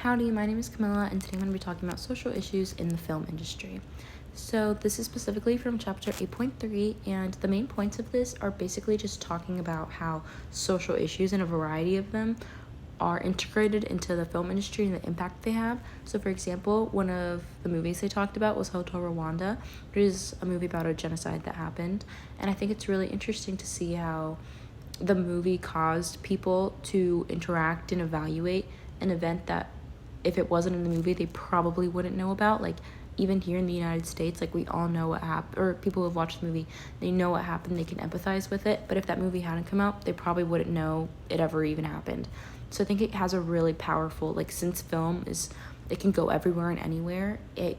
Howdy, my name is Camilla, and today I'm going to be talking about social issues in the film industry. So, this is specifically from chapter 8.3, and the main points of this are basically just talking about how social issues and a variety of them are integrated into the film industry and the impact they have. So, for example, one of the movies they talked about was Hotel Rwanda, which is a movie about a genocide that happened, and I think it's really interesting to see how the movie caused people to interact and evaluate an event that if it wasn't in the movie they probably wouldn't know about. Like, even here in the United States, like, we all know what happened, or people who have watched the movie, they know what happened, they can empathize with it, but if that movie hadn't come out, they probably wouldn't know it ever even happened. So I think it has a really powerful, like, since film is, it can go everywhere and anywhere, it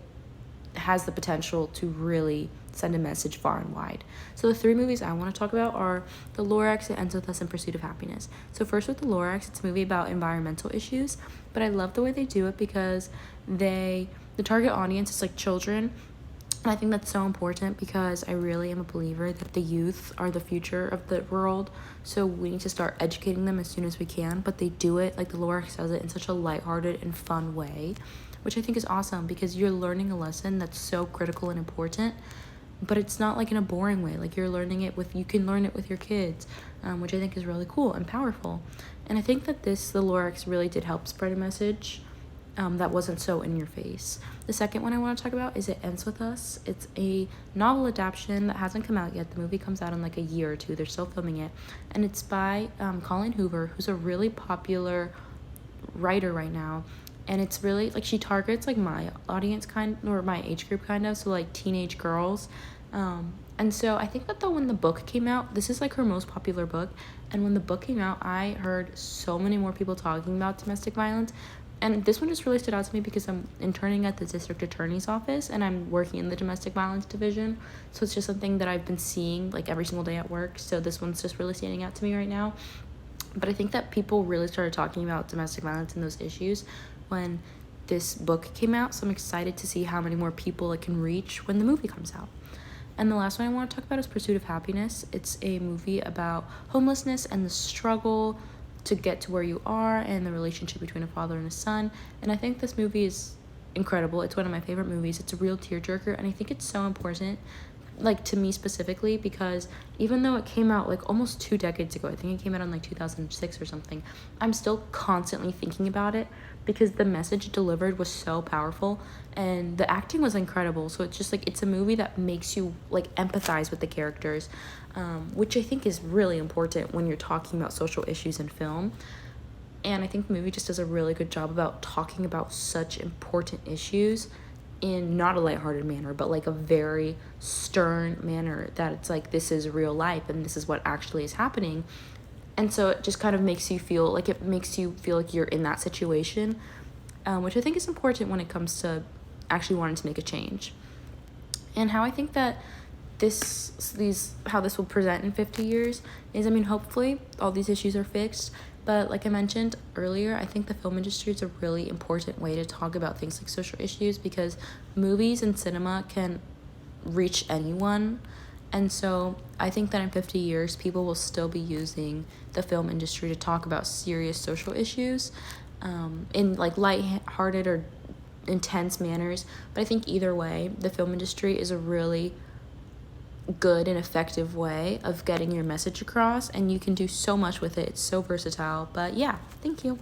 has the potential to really send a message far and wide. So the three movies I want to talk about are The Lorax, It Ends With Us, and Pursuit of Happiness. So first with The Lorax, it's a movie about environmental issues, but I love the way they do it because the target audience is like children. And I think that's so important because I really am a believer that the youth are the future of the world. So we need to start educating them as soon as we can, but they do it, like The Lorax does it, in such a lighthearted and fun way, which I think is awesome because you're learning a lesson that's so critical and important, but it's not like in a boring way. Like, you can learn it with your kids, which I think is really cool and powerful. And I think that The Lorax really did help spread a message that wasn't so in your face. The second one I want to talk about is It Ends With Us. It's a novel adaptation that hasn't come out yet. The movie comes out in like a year or two. They're still filming it. And it's by Colleen Hoover, who's a really popular writer right now. And it's really, like, she targets, like, my audience or my age group so, like, teenage girls. And so I think that when the book came out, this is, like, her most popular book. And when the book came out, I heard so many more people talking about domestic violence. And this one just really stood out to me because I'm interning at the district attorney's office and I'm working in the domestic violence division. So it's just something that I've been seeing, like, every single day at work. So this one's just really standing out to me right now. But I think that people really started talking about domestic violence and those issues when this book came out. So I'm excited to see how many more people it can reach when the movie comes out. And the last one I want to talk about is Pursuit of Happiness. It's a movie about homelessness and the struggle to get to where you are and the relationship between a father and a son. And I think this movie is incredible. It's one of my favorite movies. It's a real tearjerker, and I think it's so important, like, to me specifically, because even though it came out like almost 2 decades ago, I think it came out in like 2006 or something, I'm still constantly thinking about it because the message delivered was so powerful and the acting was incredible. So it's just like, it's a movie that makes you like empathize with the characters, which I think is really important when you're talking about social issues in film. And I think the movie just does a really good job about talking about such important issues in not a lighthearted manner, but like a very stern manner, that it's like, this is real life and this is what actually is happening. And so it just kind of makes you feel like you're in that situation, which I think is important when it comes to actually wanting to make a change. And how I think that how this will present in 50 years is, I mean, hopefully all these issues are fixed. But like I mentioned earlier, I think the film industry is a really important way to talk about things like social issues because movies and cinema can reach anyone. And so I think that in 50 years, people will still be using the film industry to talk about serious social issues in like lighthearted or intense manners. But I think either way, the film industry is a really good and effective way of getting your message across, and you can do so much with it. It's so versatile. But yeah, thank you.